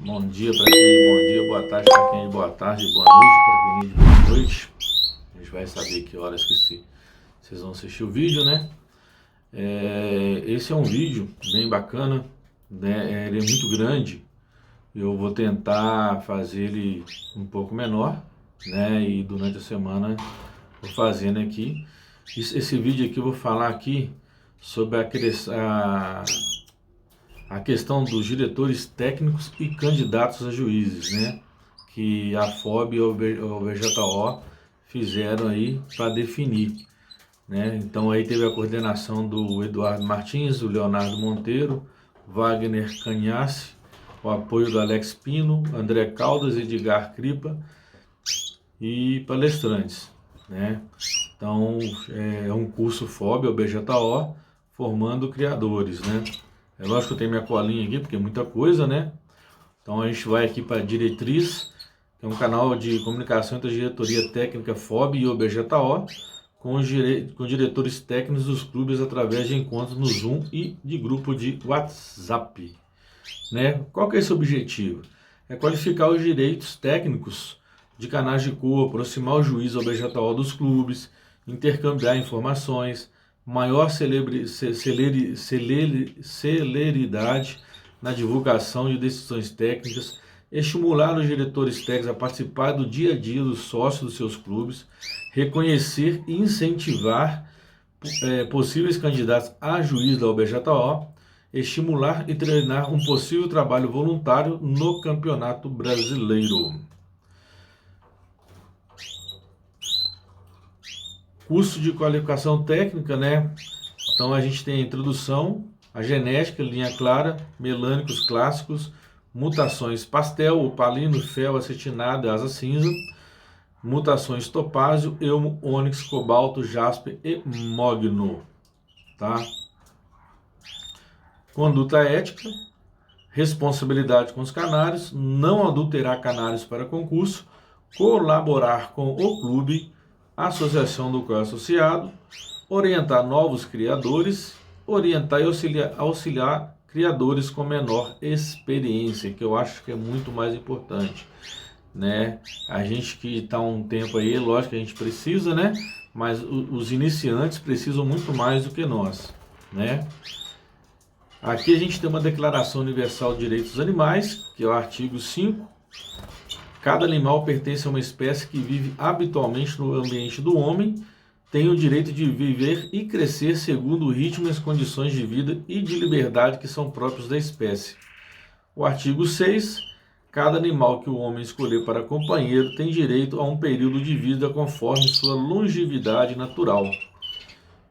Bom dia para quem é de bom dia, boa tarde para quem é de boa tarde, boa noite para quem é de boa noite. A gente vai saber que horas que vocês vão assistir o vídeo, né? Esse é um vídeo bem bacana, né? Ele é muito grande. Eu vou tentar fazer ele um pouco menor, né? E durante a semana vou fazendo aqui. Esse vídeo aqui eu vou falar aqui sobre a questão dos diretores técnicos e candidatos a juízes, né? Que a FOB e o BJO fizeram aí para definir, né? Então aí teve a coordenação do Eduardo Martins, do Leonardo Monteiro, Wagner Canhasse, o apoio do Alex Pino, André Caldas, Edgar Cripa e palestrantes, né? Então é um curso FOB ou BJO formando criadores, né? É lógico que eu tenho minha colinha aqui, porque é muita coisa, né? Então a gente vai aqui para Diretriz, que é um canal de comunicação entre a diretoria técnica FOB e o BJO, com diretores técnicos dos clubes através de encontros no Zoom e de grupo de WhatsApp, né? Qual que é esse objetivo? É qualificar os direitos técnicos de canais de cor, aproximar o juiz ao BJO dos clubes, intercambiar informações, maior celeridade na divulgação de decisões técnicas, estimular os diretores técnicos a participar do dia a dia dos sócios dos seus clubes, reconhecer e incentivar possíveis candidatos a juiz da OBJO, estimular e treinar um possível trabalho voluntário no Campeonato Brasileiro. Curso de qualificação técnica, né? Então a gente tem a introdução, a genética, linha clara, melânicos clássicos, mutações pastel, opalino, fel, acetinado, asa cinza, mutações topázio, elmo, ônix, cobalto, jaspe e mogno, tá? Conduta ética, responsabilidade com os canários, não adulterar canários para concurso, colaborar com o clube, associação do qual é associado, orientar novos criadores, orientar e auxiliar criadores com menor experiência, que eu acho que é muito mais importante, né? A gente que está um tempo aí, lógico que a gente precisa, né? Mas os iniciantes precisam muito mais do que nós, né? Aqui a gente tem uma Declaração Universal de Direitos dos Animais, que é o artigo 5. Cada animal pertence a uma espécie que vive habitualmente no ambiente do homem, tem o direito de viver e crescer segundo o ritmo e as condições de vida e de liberdade que são próprios da espécie. O artigo 6. Cada animal que o homem escolher para companheiro tem direito a um período de vida conforme sua longevidade natural.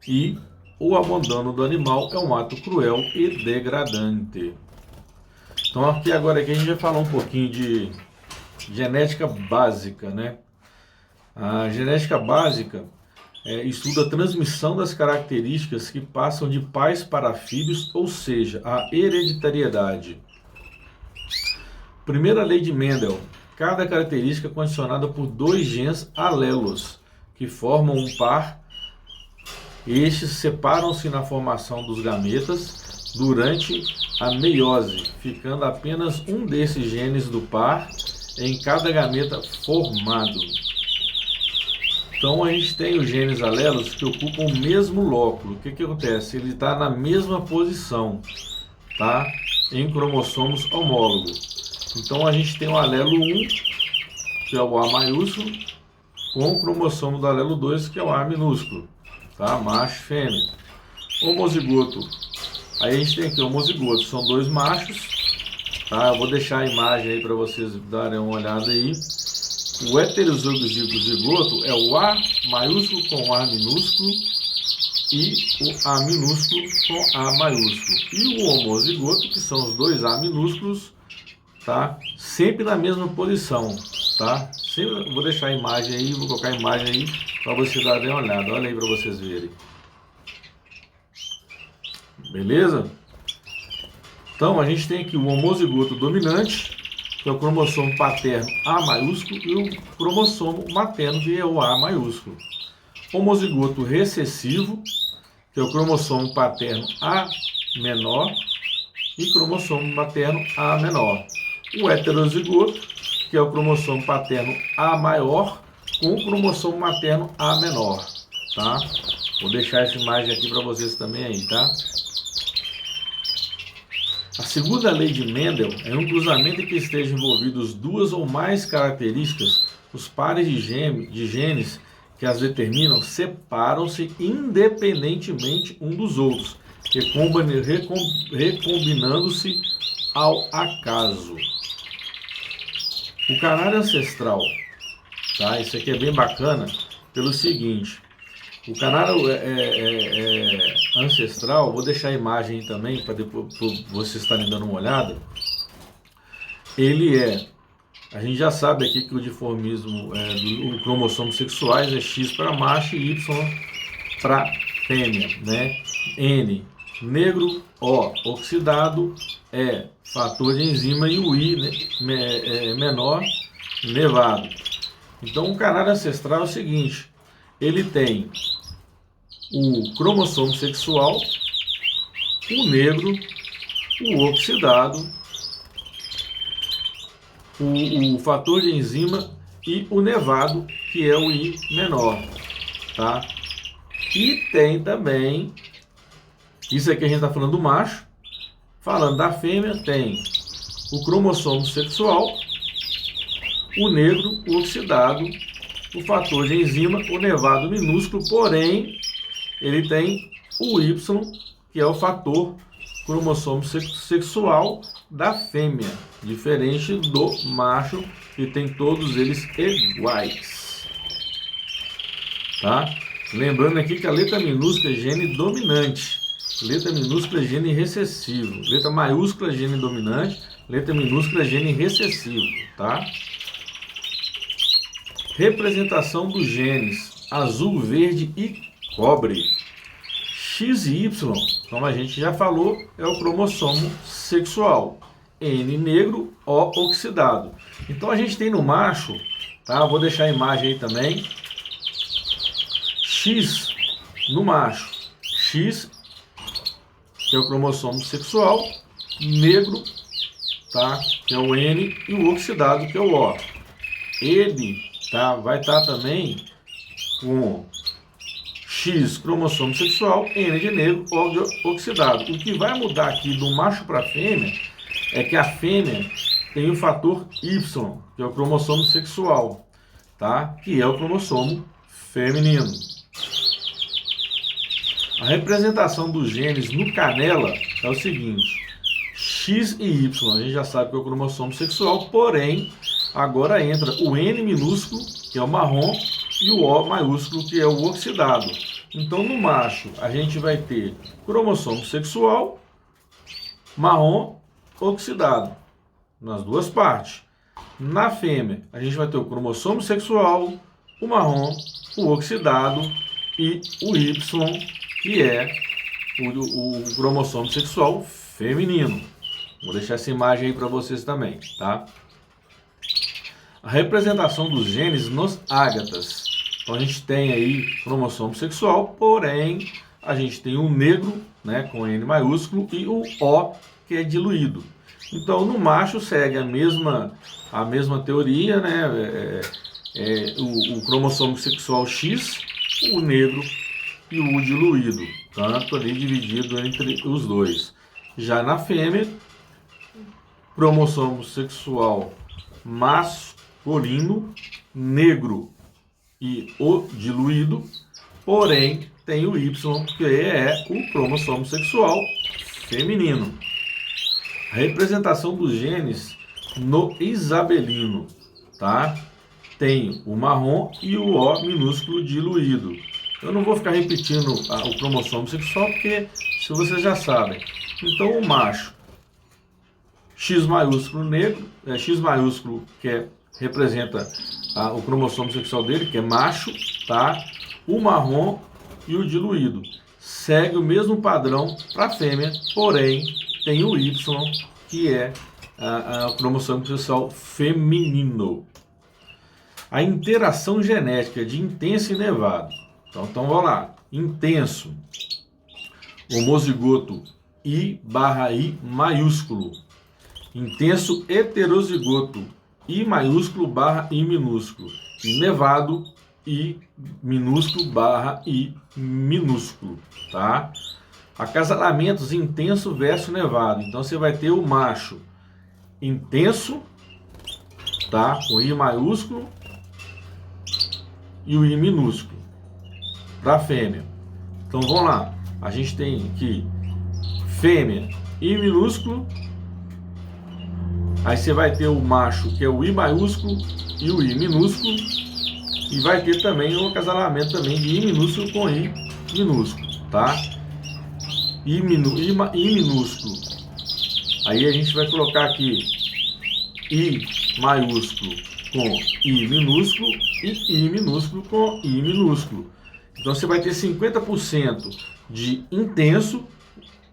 E o abandono do animal é um ato cruel e degradante. Então aqui agora a gente vai falar um pouquinho de genética básica, né? A genética básica estuda a transmissão das características que passam de pais para filhos, ou seja, a hereditariedade. Primeira lei de Mendel. Cada característica é condicionada por dois genes alelos, que formam um par. Estes separam-se na formação dos gametas durante a meiose, ficando apenas um desses genes do par em cada gameta formado. Então a gente tem os genes alelos que ocupam o mesmo lóculo. O que acontece? Ele está na mesma posição, tá? Em cromossomos homólogos. Então a gente tem o alelo 1, que é o A maiúsculo, com o cromossomo do alelo 2, que é o A minúsculo, tá? Macho e fêmea. Homozigoto. Aí a gente tem aqui o homozigoto, são dois machos, tá? Eu vou deixar a imagem aí para vocês darem uma olhada aí. O heterozigoto é o A maiúsculo com o A minúsculo e o A minúsculo com A maiúsculo. E o homozigoto, que são os dois A minúsculos, tá? Sempre na mesma posição, tá? Sempre, vou deixar a imagem aí, vou colocar a imagem aí para vocês darem uma olhada. Olha aí para vocês verem. Beleza? Então a gente tem aqui o homozigoto dominante, que é o cromossomo paterno A maiúsculo, e o cromossomo materno, que é o A maiúsculo. Homozigoto recessivo, que é o cromossomo paterno A menor, e cromossomo materno A menor. o heterozigoto, que é o cromossomo paterno A maior, com o cromossomo materno A menor, tá? Vou deixar essa imagem aqui para vocês também aí, tá? A segunda lei de Mendel é um cruzamento em que estejam envolvidos duas ou mais características. Os pares de genes que as determinam separam-se independentemente um dos outros, recombinando-se ao acaso. O canário ancestral, tá? Isso aqui é bem bacana pelo seguinte: o canário ancestral, vou deixar a imagem aí também para depois vocês estarem dando uma olhada. A gente já sabe aqui que o dimorfismo do cromossomos sexuais é X para macho e Y para fêmea, né? N, negro, O, oxidado, E, fator de enzima e o I, né, menor, nevado. Então o canário ancestral é o seguinte: ele tem o cromossomo sexual, o negro, o oxidado, o fator de enzima e o nevado, que é o I menor, tá? E tem também, isso aqui a gente está falando do macho, falando da fêmea, tem o cromossomo sexual, o negro, o oxidado, o fator de enzima, o nevado minúsculo, porém, ele tem o Y, que é o fator cromossomo sexual da fêmea, diferente do macho, que tem todos eles iguais. Tá? Lembrando aqui que a letra minúscula é gene dominante, letra minúscula é gene recessivo, letra maiúscula é gene dominante, letra minúscula é gene recessivo, tá? Representação dos genes azul, verde e cobre. X e Y, como a gente já falou, é o cromossomo sexual. N negro, O oxidado. Então a gente tem no macho, tá? Vou deixar a imagem aí também. X no macho. X, que é o cromossomo sexual. Negro, tá? Que é o N. E o oxidado, que é o O. Ele, tá? Vai estar também com X, cromossomo sexual, N de negro, O de oxidado. O que vai mudar aqui do macho para a fêmea é que a fêmea tem o fator Y, que é o cromossomo sexual, tá? Que é o cromossomo feminino. A representação dos genes no canela é o seguinte: X e Y, a gente já sabe que é o cromossomo sexual, porém, agora entra o N minúsculo, que é o marrom, e o O maiúsculo, que é o oxidado. Então, no macho, a gente vai ter cromossomo sexual, marrom, oxidado, nas duas partes. Na fêmea, a gente vai ter o cromossomo sexual, o marrom, o oxidado e o Y, que é o cromossomo sexual feminino. Vou deixar essa imagem aí para vocês também, tá? A representação dos genes nos ágatas. Então a gente tem aí cromossomo sexual, porém a gente tem o negro, né, com N maiúsculo, e o O, que é diluído. Então no macho segue a mesma teoria, né? O cromossomo sexual X, o negro e o diluído, tanto ali dividido entre os dois. Já na fêmea, cromossomo sexual masculino, negro e o diluído, porém tem o Y, que é o cromossomo sexual feminino. A representação dos genes no isabelino, tá? Tem o marrom e o O minúsculo diluído. Eu não vou ficar repetindo o cromossomo sexual, porque se vocês já sabem. Então o macho, X maiúsculo negro, X maiúsculo que representa o cromossomo sexual dele, que é macho, tá? O marrom e o diluído. Segue o mesmo padrão para a fêmea, porém tem o Y, que é o cromossomo sexual feminino. A interação genética de intenso e nevado. Então vamos lá. Intenso, homozigoto I/I maiúsculo. intenso heterozigoto, I maiúsculo barra I minúsculo, nevado, I minúsculo barra I minúsculo, tá? Acasalamentos intenso versus nevado. Então você vai ter o macho intenso, tá? Com I maiúsculo e o I minúsculo para fêmea. Então vamos lá. A gente tem aqui fêmea I minúsculo. Aí você vai ter o macho, que é o I maiúsculo e o I minúsculo. E vai ter também um acasalamento também de I minúsculo com I minúsculo, tá? I minúsculo. Aí a gente vai colocar aqui I maiúsculo com I minúsculo e I minúsculo com I minúsculo. Então você vai ter 50% de intenso,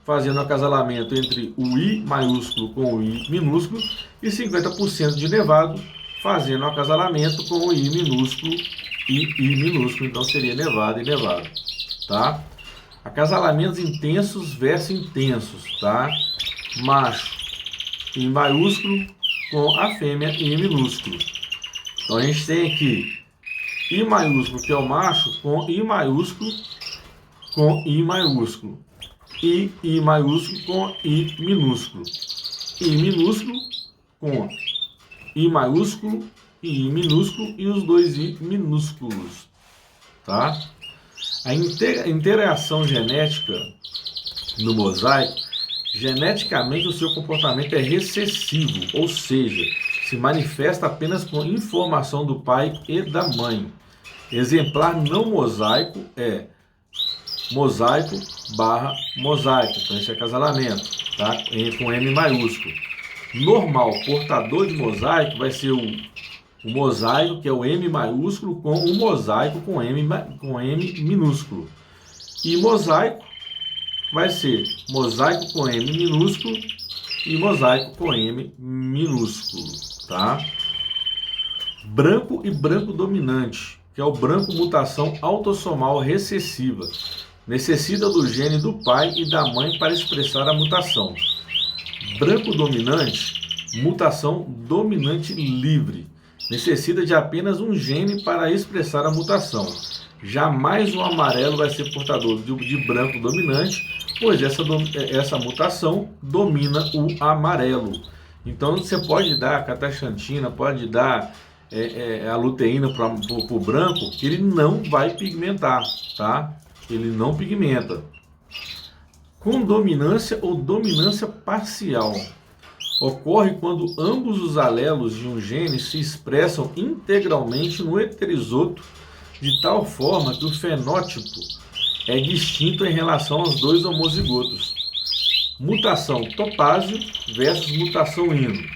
fazendo acasalamento entre o I maiúsculo com o I minúsculo, e 50% de nevado, fazendo acasalamento com o I minúsculo e I minúsculo. Então seria nevado e nevado, tá? Acasalamentos intensos versus intensos, tá? Macho I maiúsculo com a fêmea I minúsculo. Então a gente tem aqui I maiúsculo, que é o macho, com I maiúsculo com I maiúsculo. I maiúsculo com I minúsculo. I minúsculo com I maiúsculo e I minúsculo e os dois I minúsculos, tá? A interação genética no mosaico, geneticamente o seu comportamento é recessivo, ou seja, se manifesta apenas com informação do pai e da mãe. Exemplar não mosaico é mosaico barra mosaico, então esse é acasalamento, tá? Com M maiúsculo. Normal, portador de mosaico, vai ser o mosaico, que é o M maiúsculo, com o mosaico com M minúsculo. E mosaico vai ser mosaico com M minúsculo e mosaico com M minúsculo, tá? Branco e branco dominante, que é o branco mutação autossomal recessiva. Necessita do gene do pai e da mãe para expressar a mutação. Branco dominante, mutação dominante livre. Necessita de apenas um gene para expressar a mutação. Jamais o amarelo vai ser portador de branco dominante, pois essa mutação domina o amarelo. Então você pode dar cataxantina, pode dar a luteína para o branco, que ele não vai pigmentar, tá? Ele não pigmenta. Com dominância ou dominância parcial. Ocorre quando ambos os alelos de um gene se expressam integralmente no heterizoto, de tal forma que o fenótipo é distinto em relação aos dois homozigotos. Mutação topázio versus mutação hino.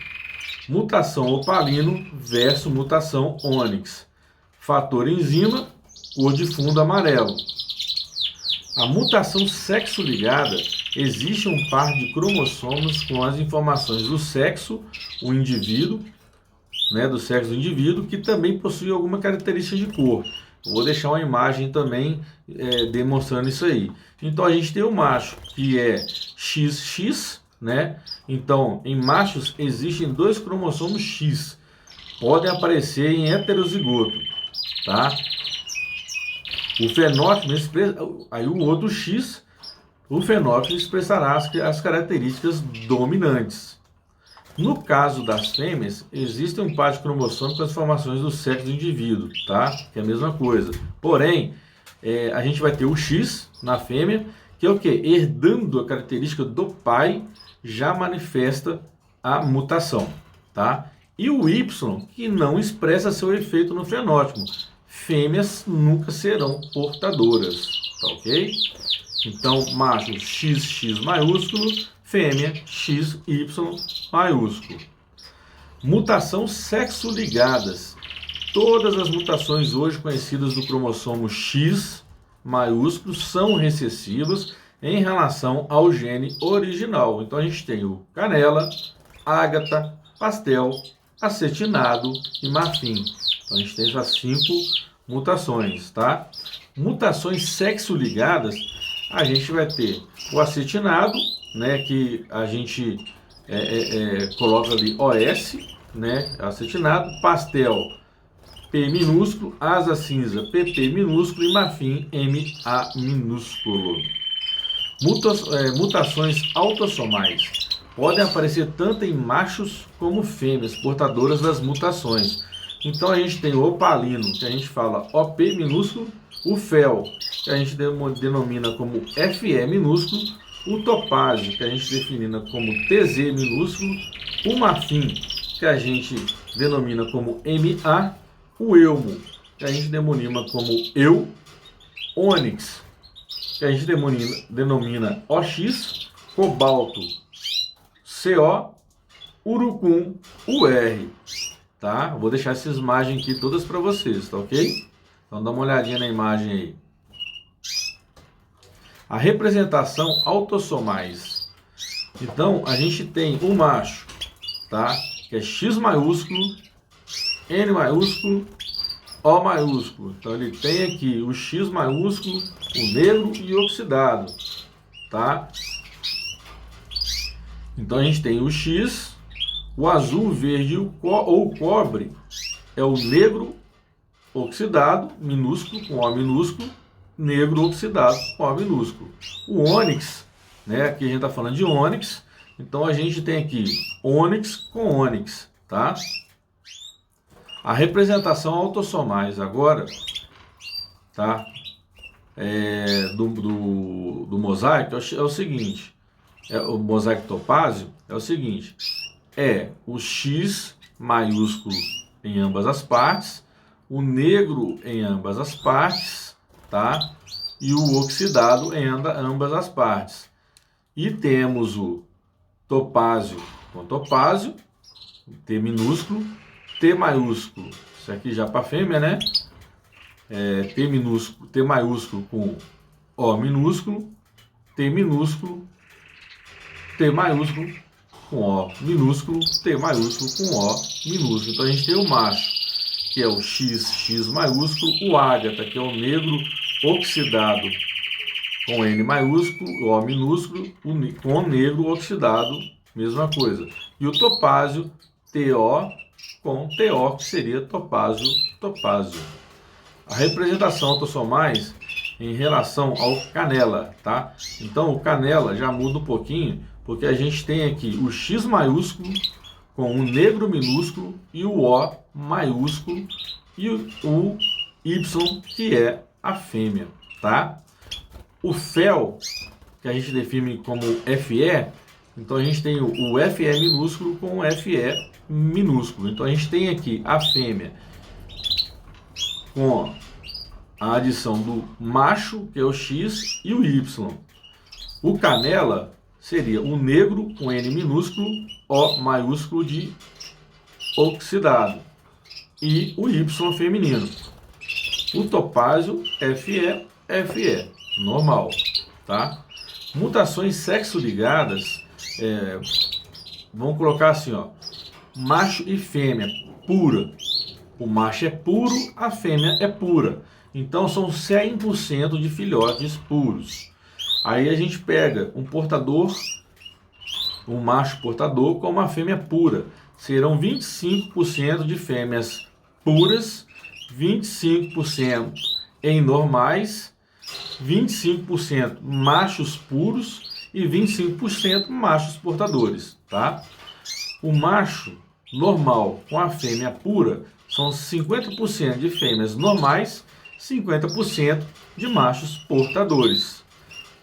Mutação opalino versus mutação ônix. Fator enzima, cor de fundo amarelo. A mutação sexo-ligada, existe um par de cromossomos com as informações do sexo, o indivíduo, né, do sexo do indivíduo, que também possui alguma característica de cor. Vou deixar uma imagem também demonstrando isso aí. Então a gente tem o macho, que é XX, né? Então em machos existem dois cromossomos X, podem aparecer em heterozigoto, tá? O fenótipo, aí o outro X, o fenótipo expressará as características dominantes. No caso das fêmeas, existe um par de cromossomos com as informações do sexo do indivíduo, tá? Que é a mesma coisa. Porém, a gente vai ter o X na fêmea, que é o quê? Herdando a característica do pai, já manifesta a mutação, tá? E o Y, que não expressa seu efeito no fenótipo. Fêmeas nunca serão portadoras, tá ok? Então, macho XX maiúsculo, fêmea XY maiúsculo. Mutação sexo-ligadas. Todas as mutações hoje conhecidas do cromossomo X maiúsculo são recessivas em relação ao gene original. Então a gente tem o canela, ágata, pastel, acetinado e marfim. Então a gente tem essas 5 mutações, tá? Mutações sexo-ligadas, a gente vai ter o acetinado, né, que a gente coloca ali OS, né, acetinado, pastel P minúsculo, asa cinza PP minúsculo e marfim MA minúsculo. Mutações autossomais podem aparecer tanto em machos como fêmeas portadoras das mutações. Então a gente tem o opalino, que a gente fala OP minúsculo, o fel, que a gente denomina como FE minúsculo, o topázio, que a gente denomina como TZ minúsculo, o marfim, que a gente denomina como MA, o elmo, que a gente denomina como eu, ônix, que a gente denomina OX, cobalto, CO, urucum, UR, tá? Vou deixar essas imagens aqui todas para vocês, tá ok? Então dá uma olhadinha na imagem aí. A representação autossomais. Então a gente tem o macho, tá? Que é X maiúsculo, N maiúsculo, O maiúsculo. Então ele tem aqui o X maiúsculo, o negro e o oxidado, tá? Então a gente tem o X, o azul, o verde ou o cobre é o negro oxidado, minúsculo, com O minúsculo, negro oxidado, com O minúsculo. O ônix, né? Aqui a gente está falando de ônix, então a gente tem aqui ônix com ônix, tá? A representação autossomais agora, tá? Do mosaico é o seguinte, o mosaico topázio é o seguinte, o X maiúsculo em ambas as partes, o negro em ambas as partes, tá? E o oxidado em ambas as partes. E temos o topázio com topázio, T minúsculo, T maiúsculo, isso aqui já para fêmea, né? T maiúsculo com O minúsculo, T minúsculo, T maiúsculo com O minúsculo, T maiúsculo com O minúsculo. Então a gente tem o macho, que é o X maiúsculo, o ágata, que é o negro oxidado com N maiúsculo, O minúsculo, com o negro oxidado, mesma coisa. E o topázio, TO com TO, que seria topázio. A representação autossomais em relação ao canela, tá? Então o canela já muda um pouquinho, porque a gente tem aqui o X maiúsculo com o negro minúsculo e o O maiúsculo e o Y, que é a fêmea, tá? O fel, que a gente define como FE, então a gente tem o FE minúsculo com o FE minúsculo. Então a gente tem aqui a fêmea com a adição do macho, que é o X, e o Y. O canela seria o negro com N minúsculo, O maiúsculo de oxidado, e o Y feminino. O topázio, FE, normal, tá? Mutações sexo-ligadas, vamos colocar assim, ó, macho e fêmea, pura. O macho é puro, a fêmea é pura. Então são 100% de filhotes puros. Aí a gente pega um portador, um macho portador com uma fêmea pura. Serão 25% de fêmeas puras, 25% em normais, 25% machos puros e 25% machos portadores, tá? O macho normal com a fêmea pura são 50% de fêmeas normais, 50% de machos portadores.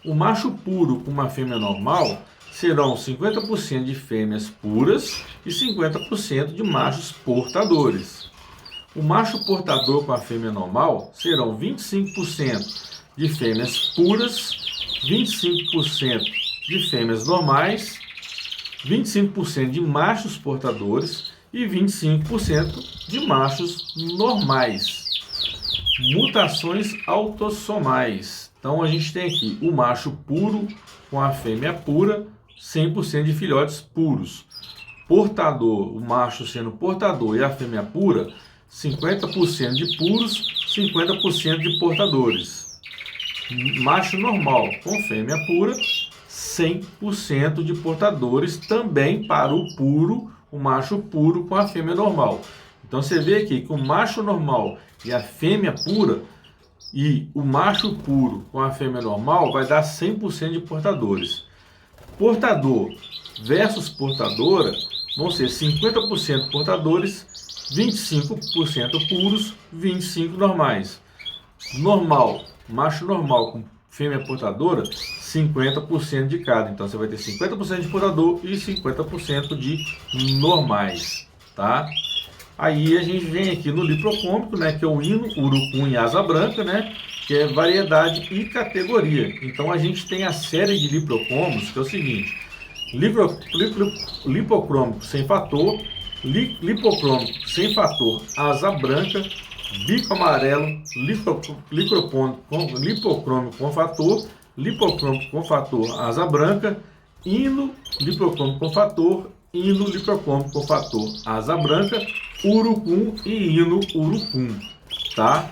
O macho puro com uma fêmea normal serão 50% de fêmeas puras e 50% de machos portadores. O macho portador com a fêmea normal serão 25% de fêmeas puras, 25% de fêmeas normais, 25% de machos portadores e 25% de machos normais. Mutações autossomais. Então a gente tem aqui o macho puro com a fêmea pura, 100% de filhotes puros. Portador, o macho sendo portador e a fêmea pura, 50% de puros, 50% de portadores. Macho normal com fêmea pura, 100% de portadores também para o puro, o macho puro com a fêmea normal. Então você vê aqui que o macho normal e a fêmea pura, e o macho puro com a fêmea normal vai dar 100% de portadores. Portador versus portadora vão ser 50% portadores, 25% puros, 25% normais. Normal, macho normal com fêmea portadora, 50% de cada. Então você vai ter 50% de portador e 50% de normais, tá? Aí a gente vem aqui no liprocômico, né, que é o hino, urucum e asa branca, né, que é variedade e categoria. Então a gente tem a série de liprocômicos, que é o seguinte: lipocrômico sem fator, lipocrômico sem fator, asa branca, bico amarelo, lipocrômico com fator, lipocrômico com fator, asa branca, hino lipocrômico com fator, hino lipocrômico com fator, asa branca, urucum e hino urucum, tá?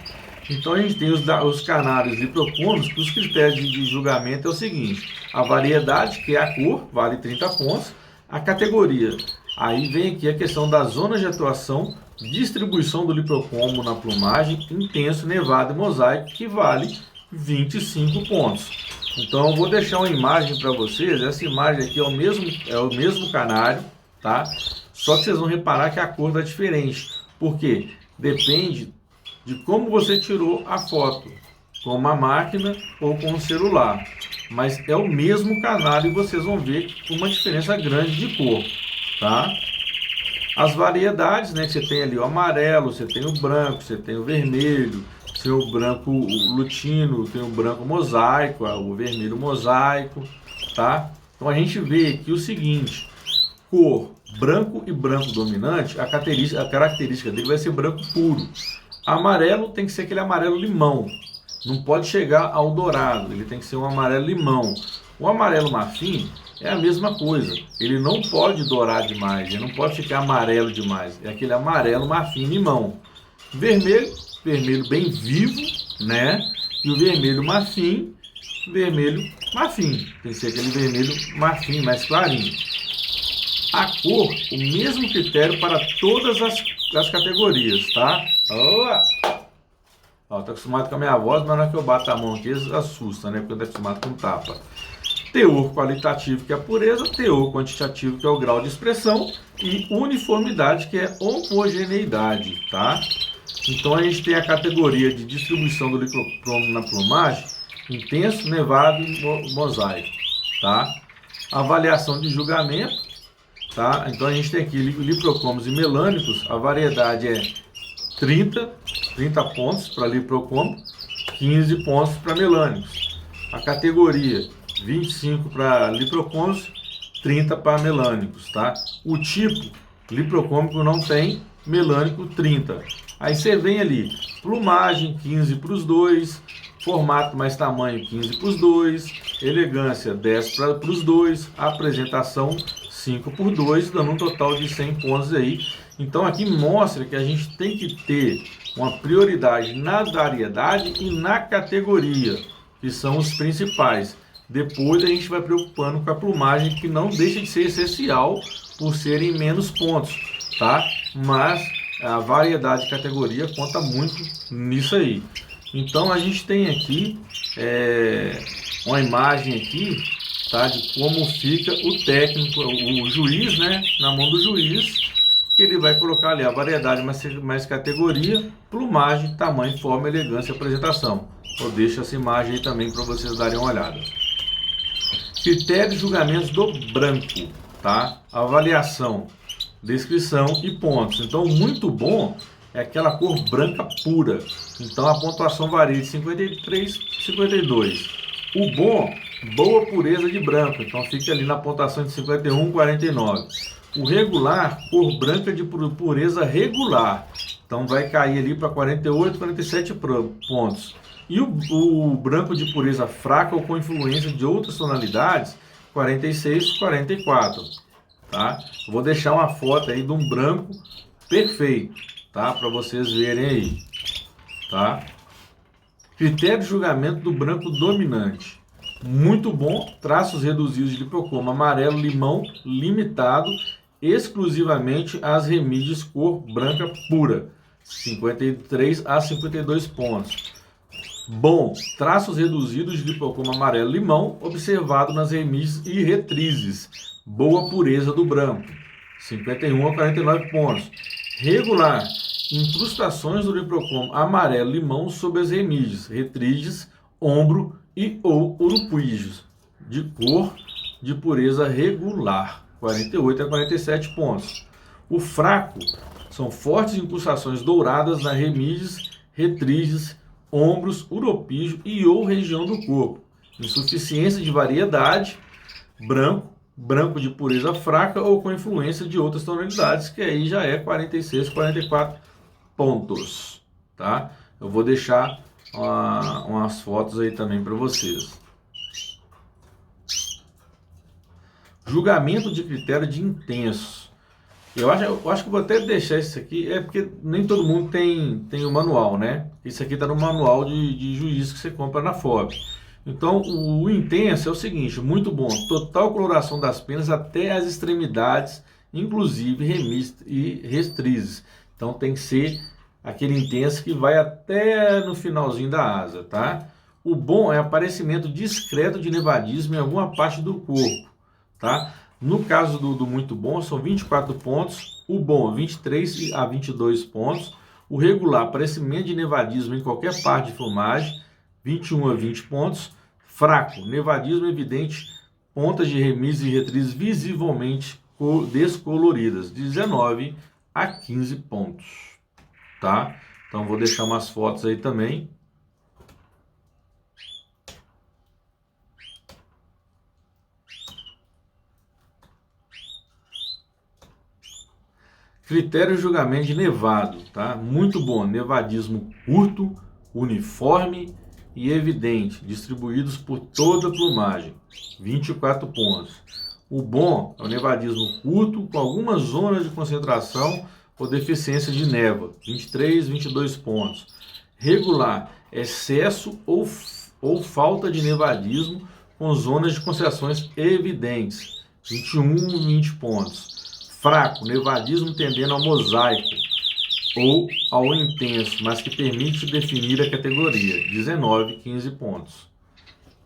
Então a gente tem os canários liprocômicos, que os critérios de julgamento é o seguinte: a variedade, que é a cor, vale 30 pontos, a categoria. Aí vem aqui a questão da zona de atuação, distribuição do liprocômico na plumagem, intenso, nevado e mosaico, que vale 25 pontos. Então eu vou deixar uma imagem para vocês. Essa imagem aqui é o mesmo canário, tá? Só que vocês vão reparar que a cor está diferente. Por quê? Depende de como você tirou a foto, com uma máquina ou com um celular. Mas é o mesmo canário e vocês vão ver uma diferença grande de cor, tá? As variedades, né, que você tem ali o amarelo, você tem o branco, você tem o vermelho, você tem o branco lutino, tem o branco mosaico, o vermelho mosaico, tá? Então a gente vê aqui o seguinte: cor branco e branco dominante, a característica dele vai ser branco puro. Amarelo tem que ser aquele amarelo limão, não pode chegar ao dourado, ele tem que ser um amarelo limão. O amarelo marfim é a mesma coisa, ele não pode dourar demais, ele não pode ficar amarelo demais, é aquele amarelo marfim limão. Vermelho, vermelho bem vivo, né? E o vermelho marfim, tem que ser aquele vermelho marfim mais clarinho. A cor, o mesmo critério para todas as categorias, tá? Ó, tá acostumado com a minha voz, mas na hora que eu bato a mão aqui, eles assustam, né? Porque eu tô acostumado com tapa. Teor qualitativo, que é a pureza, teor quantitativo, que é o grau de expressão, e uniformidade, que é homogeneidade, tá? Então a gente tem a categoria de distribuição do liprocromo na plumagem, intenso, nevado e mosaico, tá? Avaliação de julgamento, tá? Então a gente tem aqui liprocromos e melânicos, a variedade é 30 pontos para liprocromo, 15 pontos para melânicos. A categoria 25 para liprocromos, 30 para melânicos, tá? O tipo liprocrômico não tem, melânico 30. Aí você vem ali, plumagem 15 para os dois, formato mais tamanho 15 para os dois, elegância 10 para os dois, apresentação 5 por 2, dando um total de 100 pontos aí. Então aqui mostra que a gente tem que ter uma prioridade na variedade e na categoria, que são os principais. Depois a gente vai preocupando com a plumagem, que não deixa de ser essencial por serem menos pontos, tá? Mas a variedade de categoria conta muito nisso aí. Então a gente tem aqui uma imagem aqui, tá, de como fica o técnico, o juiz, né, na mão do juiz, que ele vai colocar ali a variedade mais categoria, plumagem, tamanho, forma, elegância e apresentação. Eu deixo essa imagem aí também para vocês darem uma olhada. Critérios de julgamentos do branco, tá? Avaliação, descrição e pontos. Então, muito bom é aquela cor branca pura. Então, a pontuação varia de 53 a 52. O bom, boa pureza de branco. Então, fica ali na pontuação de 51 a 49. O regular, cor branca de pureza regular. Então, vai cair ali para 48, 47 pontos. E o branco de pureza fraca ou com influência de outras tonalidades, 46, 44, tá? Vou deixar uma foto aí de um branco perfeito, tá? Para vocês verem aí, tá? Critério de julgamento do branco dominante. Muito bom, traços reduzidos de lipocoma amarelo limão limitado exclusivamente às remídios cor branca pura, 53 a 52 pontos. Bom, traços reduzidos de lipocoma amarelo limão observado nas remídios e retrizes, boa pureza do branco, 51 a 49 pontos. Regular, incrustações do lipocoma amarelo limão sobre as remídios, retrizes, ombro e ou urupígios, de cor de pureza regular, 48 a 47 pontos. O fraco são fortes incrustações douradas na remídios, retrizes, ombros, uropígio e ou região do corpo. Insuficiência de variedade, branco, branco de pureza fraca ou com influência de outras tonalidades, que aí já é 46, 44 pontos, tá? Eu vou deixar umas fotos aí também para vocês. Julgamento de critério de intenso. Eu acho que vou até deixar isso aqui, porque nem todo mundo tem o manual, né? Isso aqui está no manual de juízo que você compra na FOB. Então, o intenso é o seguinte, muito bom, total coloração das penas até as extremidades, inclusive remícios e restrizes. Então, tem que ser aquele intenso que vai até no finalzinho da asa, tá? O bom é aparecimento discreto de nevadismo em alguma parte do corpo, tá? No caso do muito bom, são 24 pontos, o bom 23 a 22 pontos, o regular, aparecimento de nevadismo em qualquer parte de filmagem, 21 a 20 pontos, fraco, nevadismo evidente, pontas de remícios e retrizes visivelmente descoloridas, 19 a 15 pontos, tá? Então vou deixar umas fotos aí também. Critério de julgamento de nevado, tá? Muito bom, nevadismo curto, uniforme e evidente, distribuídos por toda a plumagem, 24 pontos. O bom é o nevadismo curto, com algumas zonas de concentração ou deficiência de névoa, 23, 22 pontos. Regular, excesso ou falta de nevadismo, com zonas de concentrações evidentes, 21, 20 pontos. Fraco, nevadismo tendendo ao mosaico ou ao intenso, mas que permite definir a categoria, 19, 15 pontos.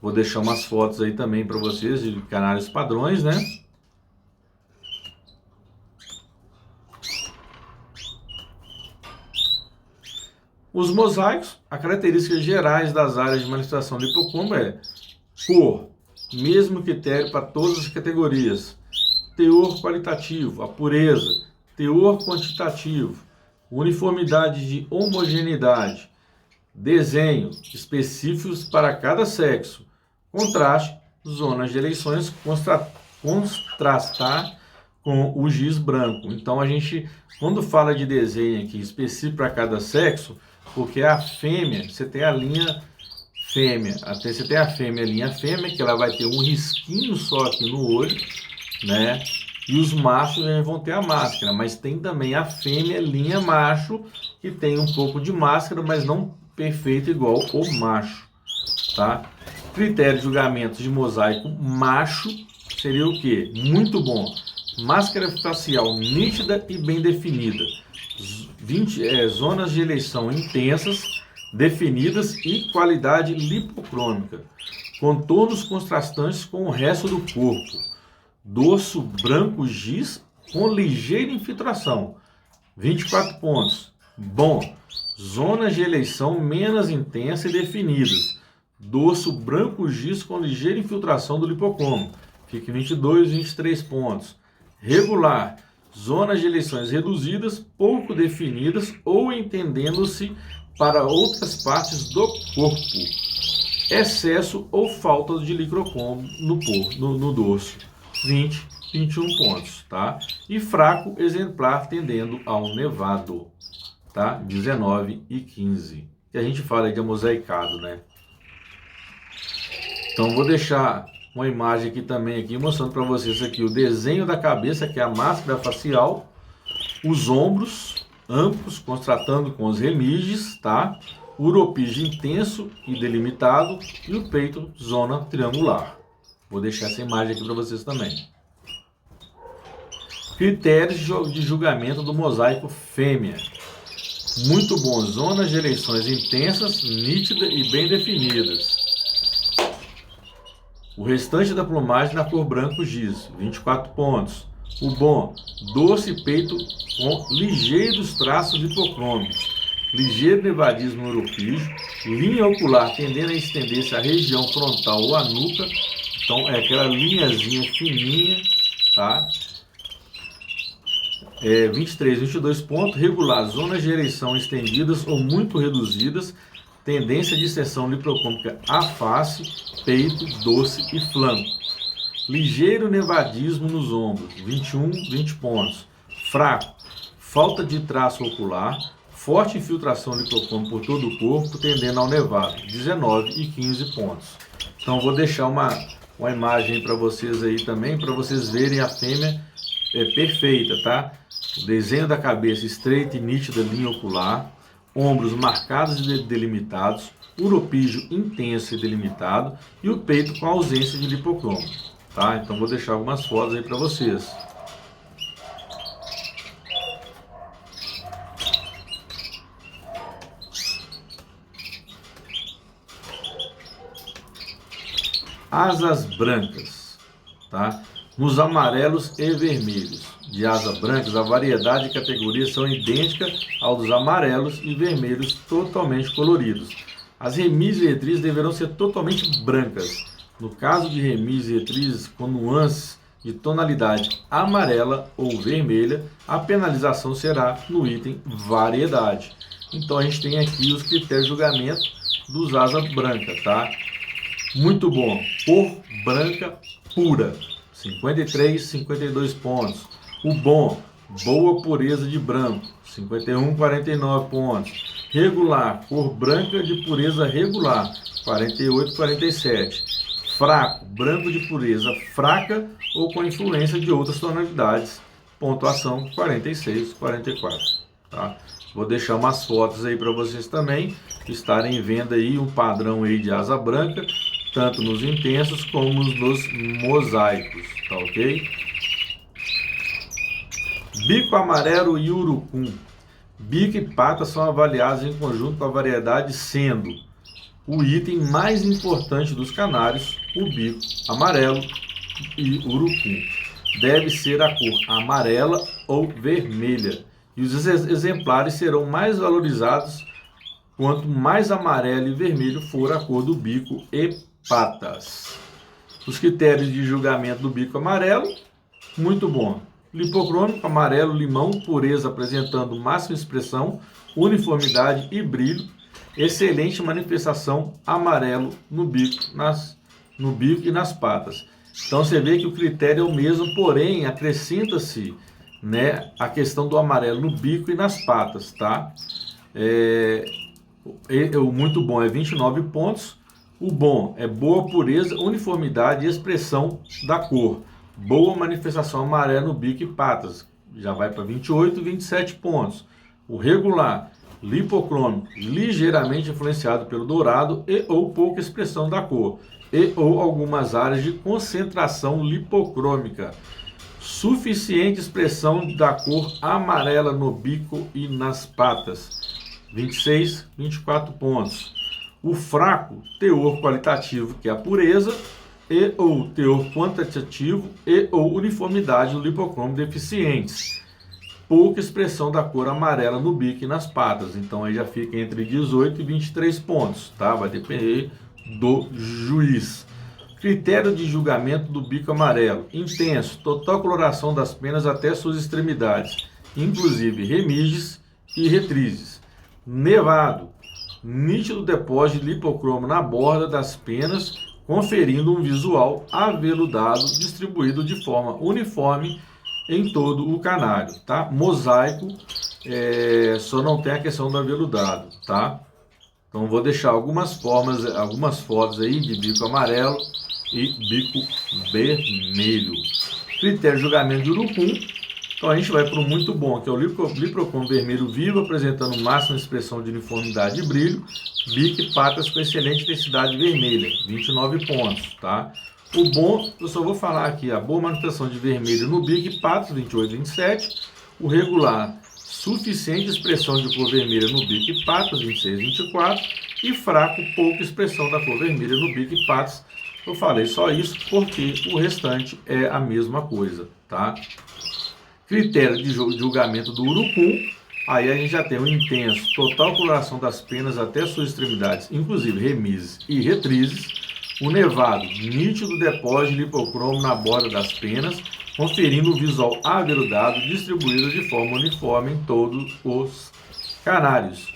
Vou deixar umas fotos aí também para vocês de canários padrões, né? Os mosaicos, a características gerais das áreas de manifestação do hipocombo é cor, mesmo critério para todas as categorias. Teor qualitativo, a pureza, teor quantitativo, uniformidade de homogeneidade, desenho específicos para cada sexo, contraste, zonas de eleições, contrastar com o giz branco. Então a gente, quando fala de desenho aqui específico para cada sexo, porque a fêmea, você tem a linha fêmea, até você tem a linha fêmea, que ela vai ter um risquinho só aqui no olho, né? E os machos vão ter a máscara, mas tem também a fêmea linha macho, que tem um pouco de máscara, mas não perfeito igual o macho, tá? Critério de julgamento de mosaico macho seria o quê? Muito bom. Máscara facial nítida e bem definida. Zonas de eleição intensas, definidas e qualidade lipocrômica. Contornos contrastantes com o resto do corpo. Dorso branco giz com ligeira infiltração, 24 pontos. Bom, zonas de eleição menos intensas e definidas. Dorso branco giz com ligeira infiltração do lipocombo, fica 22, 23 pontos. Regular, zonas de eleições reduzidas, pouco definidas ou entendendo-se para outras partes do corpo. Excesso ou falta de licrocombo no dorso. 20, 21 pontos, tá? E fraco, exemplar, tendendo ao nevado, tá? 19 e 15. E a gente fala aí de amosaicado, né? Então, vou deixar uma imagem aqui também, aqui, mostrando para vocês aqui o desenho da cabeça, que é a máscara facial, os ombros amplos, contrastando com os remígios, tá? uropígio intenso e delimitado e o peito zona triangular. Vou deixar essa imagem aqui para vocês também. Critérios de julgamento do mosaico fêmea. Muito bom, zonas de eleições intensas, nítidas e bem definidas. O restante da plumagem na cor branco giz, 24 pontos. O bom, doce peito com ligeiros traços hipocrômicos, ligeiro nevadismo uropígio, linha ocular tendendo a estender-se à região frontal ou à nuca, então é aquela linhazinha fininha, tá? 23, 22 pontos, regular, zonas de ereição estendidas ou muito reduzidas, tendência de extensão liposcômica à face, peito, doce e flanco. Ligeiro nevadismo nos ombros, 21, 20 pontos. Fraco, falta de traço ocular, forte infiltração lipocômica por todo o corpo, tendendo ao nevado, 19 e 15 pontos. Então vou deixar uma imagem para vocês aí também, para vocês verem a fêmea perfeita, tá? O desenho da cabeça estreita e nítida linha ocular, ombros marcados e delimitados, uropígio intenso e delimitado e o peito com ausência de lipocromo, tá? Então vou deixar algumas fotos aí para vocês. Asas brancas, tá? Nos amarelos e vermelhos. De asas brancas, a variedade e categoria são idênticas ao dos amarelos e vermelhos totalmente coloridos. As remises e retrizes deverão ser totalmente brancas. No caso de remises e retrizes com nuances de tonalidade amarela ou vermelha, a penalização será no item variedade. Então a gente tem aqui os critérios de julgamento dos asas brancas, tá? Muito bom. Cor branca pura, 53, 52 pontos. O bom, boa pureza de branco, 51, 49 pontos. Regular, cor branca de pureza regular, 48, 47. Fraco, branco de pureza fraca ou com influência de outras tonalidades, pontuação 46, 44. Tá? Vou deixar umas fotos aí para vocês também estarem vendo aí um padrão aí de asa branca, tanto nos intensos como nos mosaicos, tá ok? Bico amarelo e urucum. Bico e patas são avaliados em conjunto com a variedade, sendo o item mais importante dos canários o bico amarelo e urucum. Deve ser a cor amarela ou vermelha. E os exemplares serão mais valorizados quanto mais amarelo e vermelho for a cor do bico e patas. Os critérios de julgamento do bico amarelo, muito bom. Lipocrômico, amarelo, limão, pureza apresentando máxima expressão, uniformidade e brilho. Excelente manifestação amarelo no bico e nas patas. Então você vê que o critério é o mesmo, porém acrescenta-se, né, a questão do amarelo no bico e nas patas, tá? O muito bom é 29 pontos. O bom é boa pureza, uniformidade e expressão da cor. Boa manifestação amarela no bico e patas. Já vai para 28 e 27 pontos. O regular, lipocrômico, ligeiramente influenciado pelo dourado e ou pouca expressão da cor. E ou algumas áreas de concentração lipocrômica. Suficiente expressão da cor amarela no bico e nas patas. 26, 24 pontos. O fraco, teor qualitativo, que é a pureza, e ou teor quantitativo e ou uniformidade no lipocromo deficientes. Pouca expressão da cor amarela no bico e nas patas. Então aí já fica entre 18 e 23 pontos, tá? Vai depender do juiz. Critério de julgamento do bico amarelo. Intenso, total coloração das penas até suas extremidades, inclusive remiges e retrizes. Nevado, nítido depósito de lipocromo na borda das penas, conferindo um visual aveludado distribuído de forma uniforme em todo o canário, tá? Mosaico, só não tem a questão do aveludado, tá? Então vou deixar algumas fotos aí de bico amarelo e bico vermelho. Critério de julgamento de urucum, Então a gente vai para o muito bom, que é o Liprocom vermelho vivo, apresentando máxima expressão de uniformidade e brilho, bico e patas com excelente intensidade vermelha, 29 pontos, tá? O bom, eu só vou falar aqui, a boa manutenção de vermelho no bico e patas, 28, 27. O regular, suficiente expressão de cor vermelha no bico e patas, 26, 24. E fraco, pouca expressão da cor vermelha no bico e patas. Eu falei só isso porque o restante é a mesma coisa, tá? Critério de julgamento do urucum, aí a gente já tem o intenso, total coloração das penas até suas extremidades, inclusive remises e retrizes. O nevado, nítido depósito de lipocromo na borda das penas, conferindo o visual aveludado distribuído de forma uniforme em todos os canários.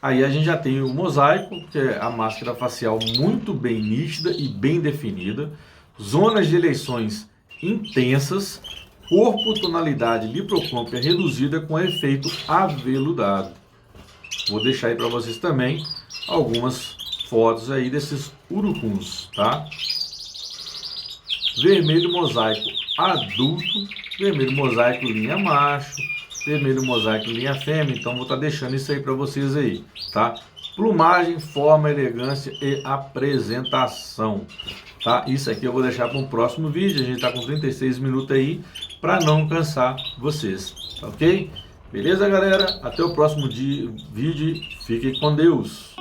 Aí a gente já tem o mosaico, que é a máscara facial muito bem nítida e bem definida, zonas de eleições intensas, corpo tonalidade liprocômpia reduzida com efeito aveludado. Vou deixar aí para vocês também algumas fotos aí desses urucuns, tá? Vermelho mosaico adulto, vermelho mosaico linha macho, vermelho mosaico linha fêmea, então vou estar deixando isso aí para vocês aí, tá? Plumagem, forma, elegância e apresentação, tá? Isso aqui eu vou deixar para um próximo vídeo, a gente está com 36 minutos aí, para não cansar vocês, tá ok? Beleza, galera? Até o próximo vídeo, fiquem com Deus!